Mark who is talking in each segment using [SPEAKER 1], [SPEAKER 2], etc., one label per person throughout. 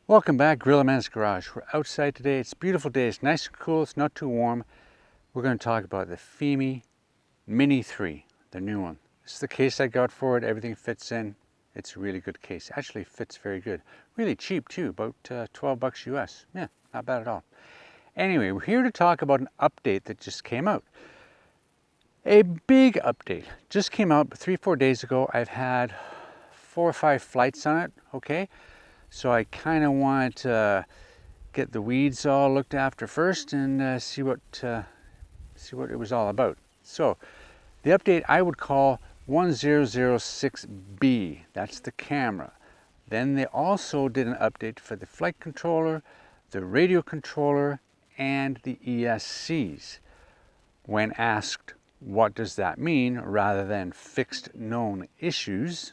[SPEAKER 1] Welcome back, Gorilla Man's Garage. We're outside today. It's a beautiful day. It's nice and cool. It's not too warm. We're going to talk about the Fimi Mini 3, the new one. This is the case I got for it. Everything fits in. It's a really good case. Actually fits very good. Really cheap too, about 12 bucks US. Yeah, not bad at all. Anyway, we're here to talk about an update that just came out. A big update. Just came out 3-4 days ago. I've had 4 or 5 flights on it, okay? So I kind of want to get the weeds all looked after first and see what it was all about. So the update I would call 1006B. That's the camera. Then they also did an update for the flight controller, the radio controller, and the ESCs. When asked what does that mean rather than fixed known issues,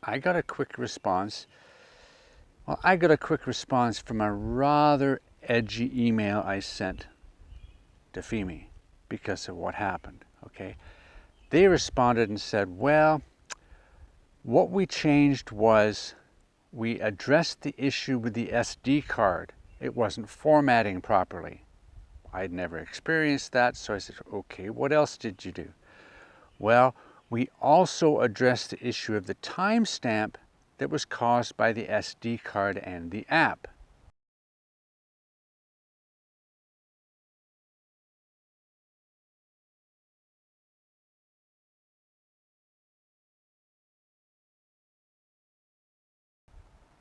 [SPEAKER 1] I got a quick response. Well, I got a quick response from a rather edgy email I sent to Fimi because of what happened, okay? They responded and said, well, what we changed was we addressed the issue with the SD card. It wasn't formatting properly. I'd never experienced that, so I said, okay, what else did you do? Well, we also addressed the issue of the timestamp that was caused by the SD card and the app.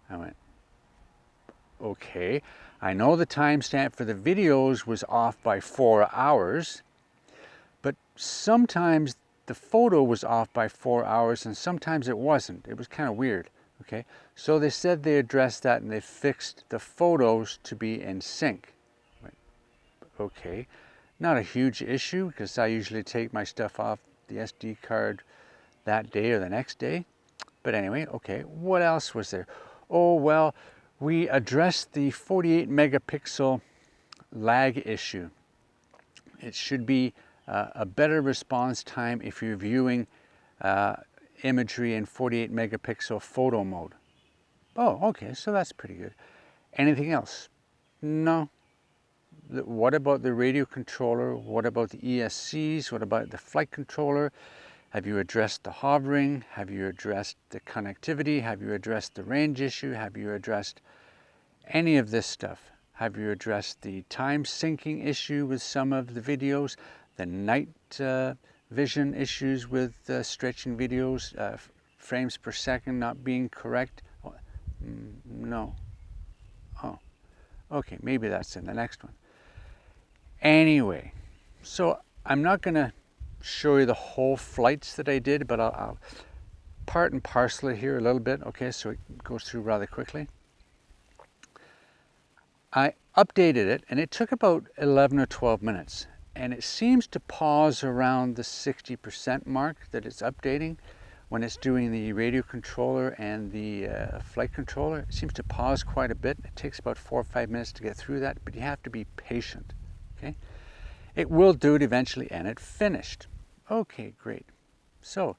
[SPEAKER 1] I went, okay, I know the timestamp for the videos was off by 4 hours, but sometimes the photo was off by 4 hours and sometimes it wasn't. It was kind of weird, okay? So they said they addressed that and they fixed the photos to be in sync. Okay, not a huge issue because I usually take my stuff off the SD card that day or the next day. But anyway, okay, what else was there? Oh, well, we addressed the 48 megapixel lag issue. It should be a better response time if you're viewing imagery in 48 megapixel photo mode. Oh, okay, so that's pretty good. Anything else? No. What about the radio controller? What about the ESCs? What about the flight controller? Have you addressed the hovering? Have you addressed the connectivity? Have you addressed the range issue? Have you addressed any of this stuff? Have you addressed the time syncing issue with some of the videos? The night vision issues with stretching videos, frames per second not being correct? No. Oh, okay, maybe that's in the next one. Anyway, so I'm not going to show you the whole flights that I did, but I'll part and parcel it here a little bit, okay, so it goes through rather quickly. I updated it and it took about 11 or 12 minutes and it seems to pause around the 60% mark that it's updating when it's doing the radio controller and the flight controller. It seems to pause quite a bit. It takes about 4 or 5 minutes to get through that, but you have to be patient, okay? It will do it eventually and it finished. Okay, great. So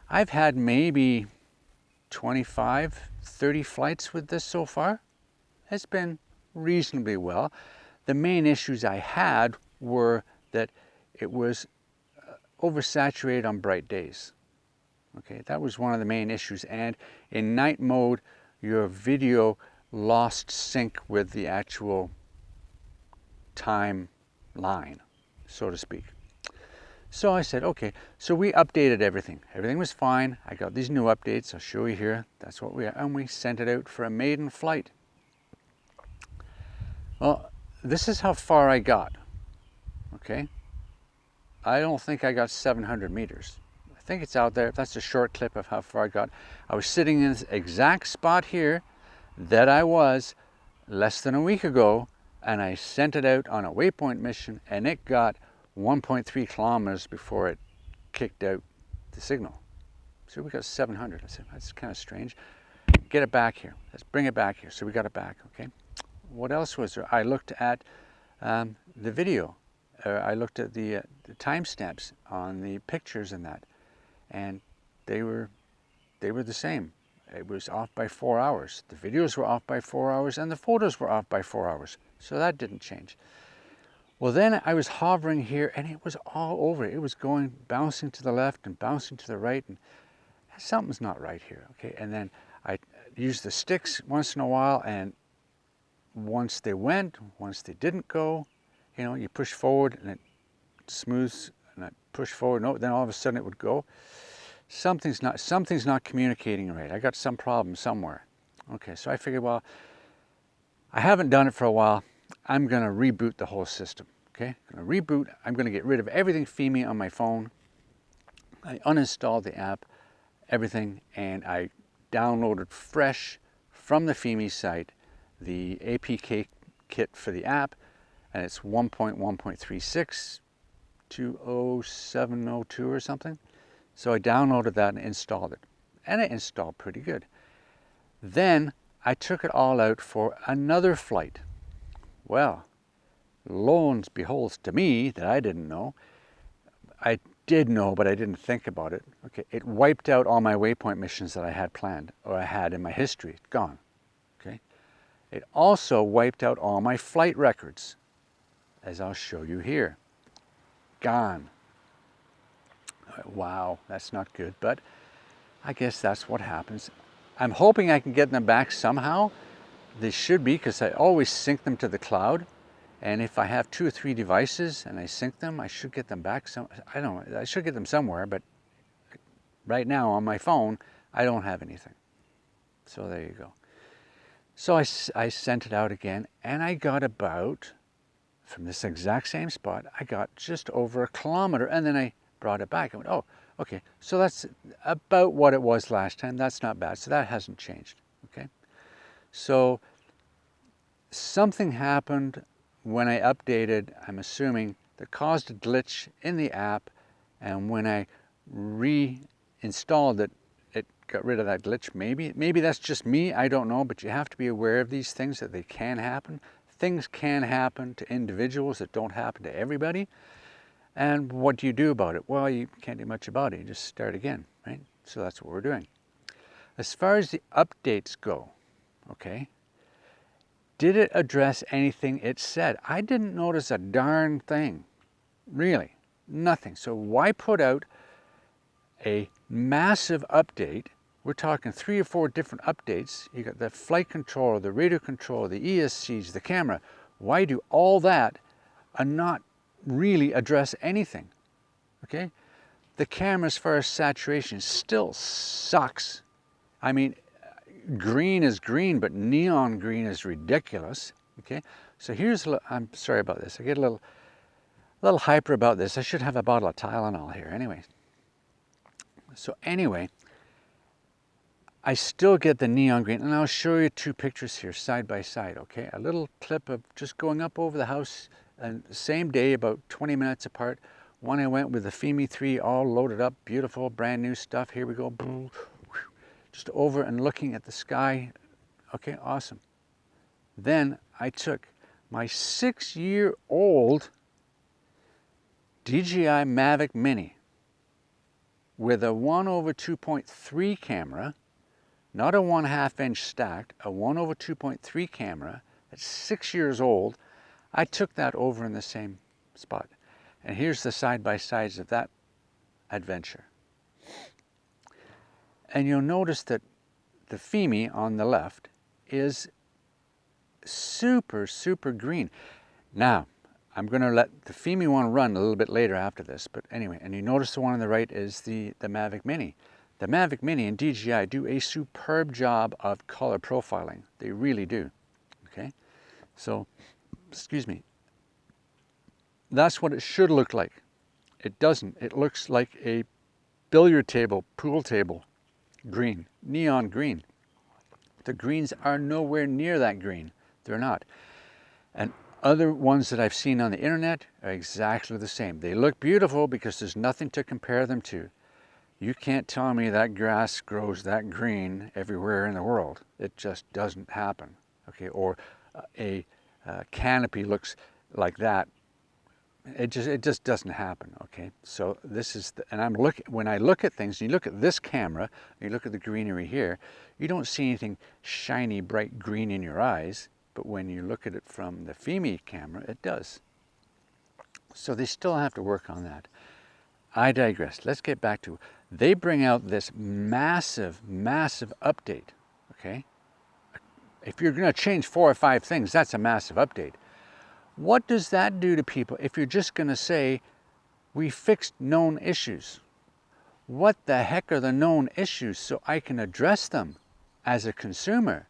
[SPEAKER 1] I've had maybe 25, 30 flights with this so far. It's been reasonably well. The main issues I had were that it was oversaturated on bright days. Okay, that was one of the main issues. And in night mode, your video lost sync with the actual timeline, so to speak. So I said, okay, so we updated everything. Everything was fine. I got these new updates. I'll show you here. That's what and we sent it out for a maiden flight. Well, this is how far I got, okay? I don't think I got 700 meters. I think it's out there. That's a short clip of how far I got. I was sitting in this exact spot here that I was less than a week ago, and I sent it out on a waypoint mission, and it got 1.3 kilometers before it kicked out the signal. So we got 700. I said, that's kind of strange. Get it back here. Let's bring it back here. So we got it back, okay? What else was there? I looked at the video. I looked at the timestamps on the pictures and that, and they were the same. It was off by 4 hours. The videos were off by 4 hours and the photos were off by 4 hours. So that didn't change. Well, then I was hovering here and it was all over. It was going, bouncing to the left and bouncing to the right, and something's not right here. Okay, and then I used the sticks once in a while, and once they went, once they didn't go, you know, you push forward and it smooths, and I push forward, no, then all of a sudden it would go. Something's not communicating right. I got some problem somewhere. Okay, so I figured, well, I haven't done it for a while. I'm going to reboot the whole system. Okay, I'm going to reboot. I'm going to get rid of everything Fimi on my phone. I uninstalled the app, everything, and I downloaded fresh from the Fimi site the APK kit for the app, and it's 1.1.36 20702 or something. So I downloaded that and installed it, and it installed pretty good. Then I took it all out for another flight. Well, lo and behold, to me, that I didn't know, I did know, but I didn't think about it. Okay, it wiped out all my waypoint missions that I had planned, or I had in my history, gone. Okay, it also wiped out all my flight records, as I'll show you here. Gone. Wow, that's not good, but I guess that's what happens. I'm hoping I can get them back somehow. They should be, because I always sync them to the cloud. And if I have 2 or 3 devices and I sync them, I should get them back some. I don't know, I should get them somewhere, but right now on my phone, I don't have anything. So there you go. So I sent it out again, and I got about, from this exact same spot, I got just over 1 kilometer, and then I brought it back. I went, oh, okay, so that's about what it was last time. That's not bad. So that hasn't changed. Okay, so something happened when I updated, I'm assuming, that caused a glitch in the app, and when I reinstalled it, it got rid of that glitch. Maybe that's just me, I don't know, but you have to be aware of these things, that they can happen. Things can happen to individuals that don't happen to everybody. And what do you do about it? Well, you can't do much about it. You just start again, right? So that's what we're doing. As far as the updates go, okay, did it address anything it said? I didn't notice a darn thing, really, nothing. So why put out a massive update? We're talking 3 or 4 different updates. You got the flight control, the radio control, the ESCs, the camera. Why do all that and not really address anything? Okay, the camera, as far as saturation, still sucks. I mean, green is green, but neon green is ridiculous. Okay, so here's, I'm sorry about this. I get a little hyper about this. I should have a bottle of Tylenol here anyway. So anyway, I still get the neon green, and I'll show you 2 pictures here side by side. Okay, a little clip of just going up over the house, and same day, about 20 minutes apart. One I went with the Fimi 3 all loaded up, beautiful, brand new stuff. Here we go, just over and looking at the sky. Okay, awesome. Then I took my 6-year-old DJI Mavic Mini with a 1/2.3 camera, not a 1/2 inch stacked, a 1/2.3 camera that's 6 years old. I took that over in the same spot. And here's the side-by-sides of that adventure. And you'll notice that the Fimi on the left is super, super green. Now, I'm going to let the Fimi one run a little bit later after this, but anyway, and you notice the one on the right is the Mavic Mini. The Mavic Mini and DJI do a superb job of color profiling. They really do. Okay, so, excuse me. That's what it should look like. It doesn't. It looks like a billiard table, pool table, green, neon green. The greens are nowhere near that green. They're not. And other ones that I've seen on the internet are exactly the same. They look beautiful because there's nothing to compare them to. You can't tell me that grass grows that green everywhere in the world. It just doesn't happen. Okay, or a canopy looks like that It just doesn't happen, okay? So this is, and when I look at things, you look at this camera, you look at the greenery here, you don't see anything shiny, bright green in your eyes, but when you look at it from the Fimi camera, it does. So they still have to work on that. I digress. Let's get back to, they bring out this massive, massive update, okay? If you're gonna change 4 or 5 things, that's a massive update. What does that do to people if you're just gonna say, we fixed known issues? What the heck are the known issues so I can address them as a consumer?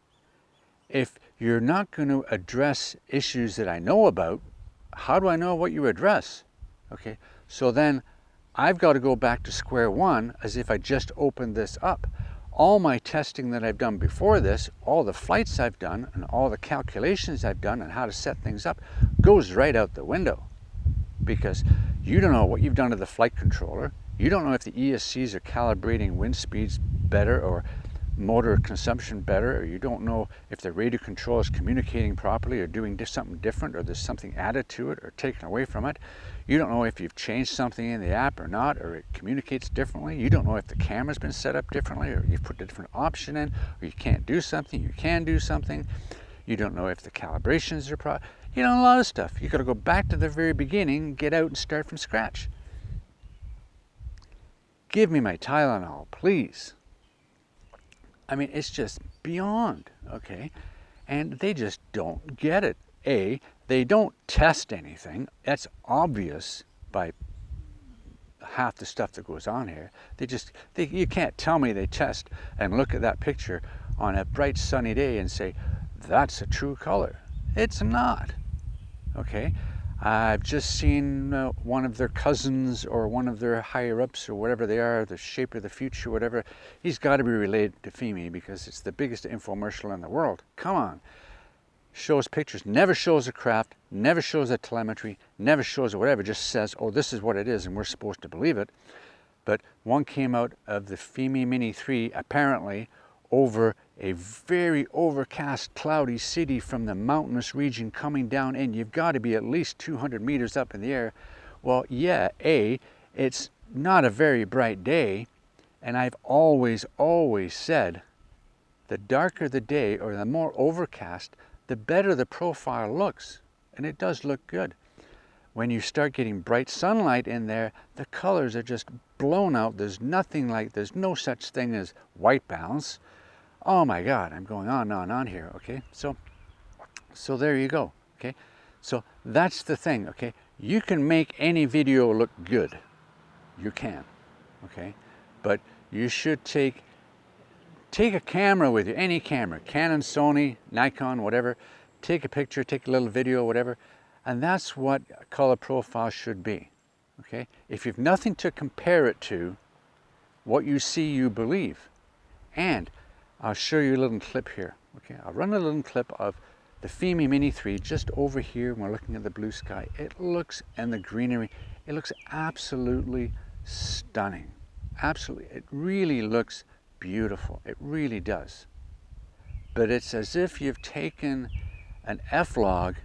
[SPEAKER 1] If you're not gonna address issues that I know about, how do I know what you address? Okay, so then I've got to go back to square one as if I just opened this up. All my testing that I've done before this, all the flights I've done and all the calculations I've done on how to set things up goes right out the window, because you don't know what you've done to the flight controller. You don't know if the ESCs are calibrating wind speeds better or motor consumption better, or you don't know if the radio control is communicating properly or doing something different, or there's something added to it or taken away from it. You don't know if you've changed something in the app or not, or it communicates differently. You don't know if the camera's been set up differently, or you've put a different option in, or you can't do something, you can do something. You don't know if the calibrations are you know, a lot of stuff. You got to go back to the very beginning, get out and start from scratch. Give me my Tylenol, please. I mean, it's just beyond, okay? And they just don't get it. They don't test anything. That's obvious by half the stuff that goes on here. You can't tell me they test and look at that picture on a bright sunny day and say, that's a true color. It's not, okay? I've just seen one of their cousins or one of their higher ups or whatever they are, the shape of the future, whatever. He's got to be related to Fimi because it's the biggest infomercial in the world. Come on. Shows pictures, never shows a craft, never shows a telemetry, never shows a whatever, just says, oh, this is what it is and we're supposed to believe it. But one came out of the Fimi Mini 3 apparently over a very overcast, cloudy city from the mountainous region coming down in. You've got to be at least 200 meters up in the air. Well, yeah, it's not a very bright day, and I've always said the darker the day or the more overcast, the better the profile looks, and it does look good. When you start getting bright sunlight in there, the colors are just blown out. There's no such thing as white balance. Oh my God, I'm going on here, okay? So there you go, okay? So that's the thing, okay? You can make any video look good. You can, okay? But you should take a camera with you, any camera, Canon, Sony, Nikon, whatever. Take a picture, take a little video, whatever. And that's what a color profile should be, okay? If you've nothing to compare it to, what you see, you believe. And I'll show you a little clip here, okay? I'll run a little clip of the Fimi Mini 3 just over here when we're looking at the blue sky. It looks, and the greenery, it looks absolutely stunning. Absolutely, it really looks beautiful. It really does. But it's as if you've taken an F-log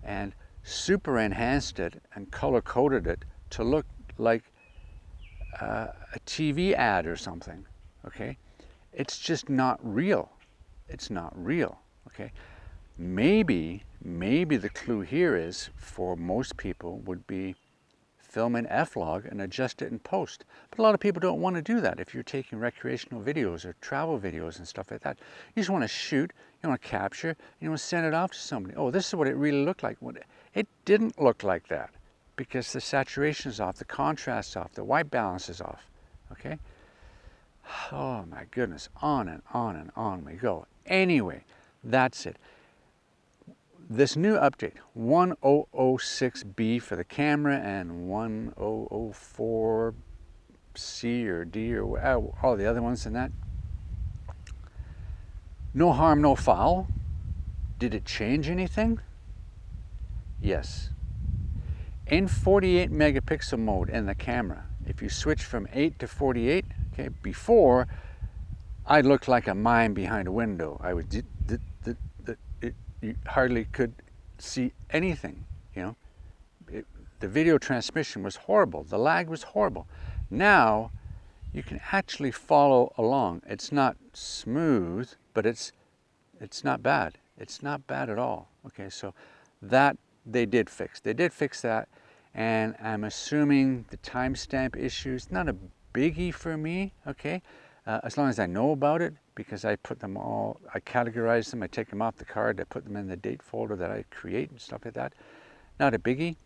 [SPEAKER 1] and super enhanced it and color coded it to look like a TV ad or something, okay? It's just not real. It's not real, okay? Maybe the clue here is, for most people, would be film an F-log and adjust it in post. But a lot of people don't want to do that if you're taking recreational videos or travel videos and stuff like that. You just want to shoot, you want to capture, you want to send it off to somebody. Oh, this is what it really looked like. It didn't look like that because the saturation is off, the contrast is off, the white balance is off, okay? Oh my goodness, on and on we go. Anyway, that's it. This new update, 1006B for the camera and 1004C or D or all the other ones in that. No harm, no foul. Did it change anything? Yes. In 48 megapixel mode in the camera, if you switch from 8 to 48, okay, before I looked like a mime behind a window. I was you hardly could see anything, you know. the video transmission was horrible. The lag was horrible. Now you can actually follow along. It's not smooth, but it's not bad. It's not bad at all. Okay, so that they did fix. They did fix that, and I'm assuming the timestamp issue is not a biggie for me, okay? As long as I know about it, because I put them all, I categorize them, I take them off the card, I put them in the date folder that I create and stuff like that. Not a biggie,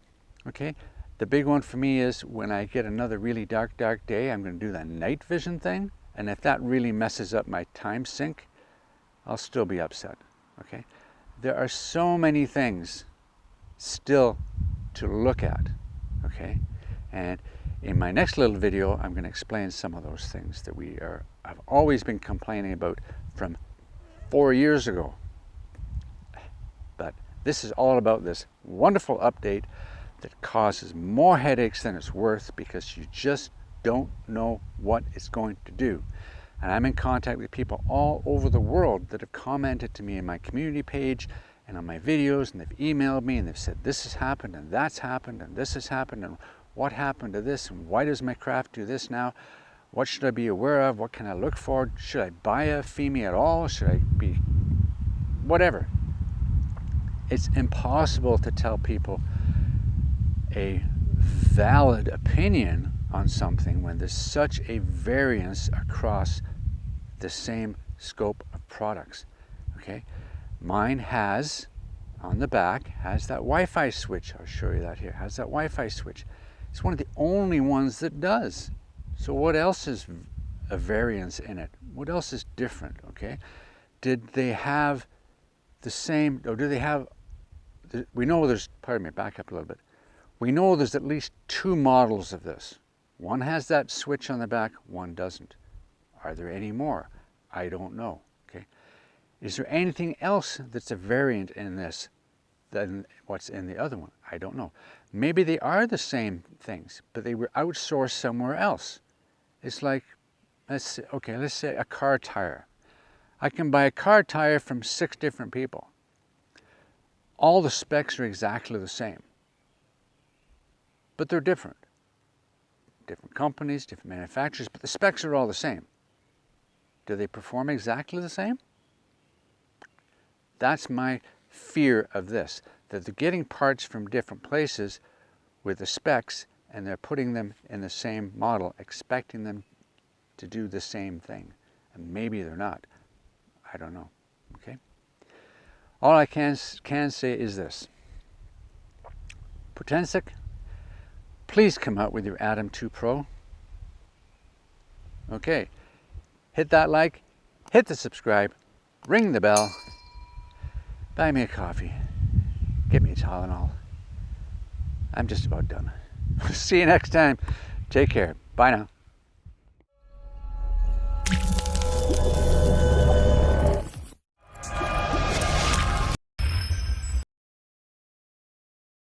[SPEAKER 1] okay? The big one for me is when I get another really dark day, I'm going to do the night vision thing, and if that really messes up my time sync, I'll still be upset, okay? There are so many things still to look at, okay? And in my next little video, I'm going to explain some of those things that I've always been complaining about from 4 years ago. But this is all about this wonderful update that causes more headaches than it's worth because you just don't know what it's going to do. And I'm in contact with people all over the world that have commented to me in my community page and on my videos, and they've emailed me and they've said this has happened and that's happened and this has happened and what happened to this and why does my craft do this now? What should I be aware of? What can I look for? Should I buy a Fimi at all? Should I be whatever? It's impossible to tell people a valid opinion on something when there's such a variance across the same scope of products, okay? Mine has, on the back, has that Wi-Fi switch. I'll show you that here. Has that Wi-Fi switch. It's one of the only ones that does. So what else is a variance in it? What else is different, okay? Did they have the same, or do they have, we know there's, pardon me, back up a little bit. We know there's at least 2 models of this. One has that switch on the back, one doesn't. Are there any more? I don't know, okay? Is there anything else that's a variant in this than what's in the other one? I don't know. Maybe they are the same things, but they were outsourced somewhere else. It's like, let's say a car tire. I can buy a car tire from 6 different people. All the specs are exactly the same, but they're different. Different companies, different manufacturers, but the specs are all the same. Do they perform exactly the same? That's my fear of this, that they're getting parts from different places with the specs and they're putting them in the same model, expecting them to do the same thing. And maybe they're not. I don't know, okay? All I can say is this. Potensic, please come out with your Atom 2 Pro. Okay, hit that like, hit the subscribe, ring the bell, buy me a coffee, get me a Tylenol. I'm just about done. See you next time. Take care. Bye now.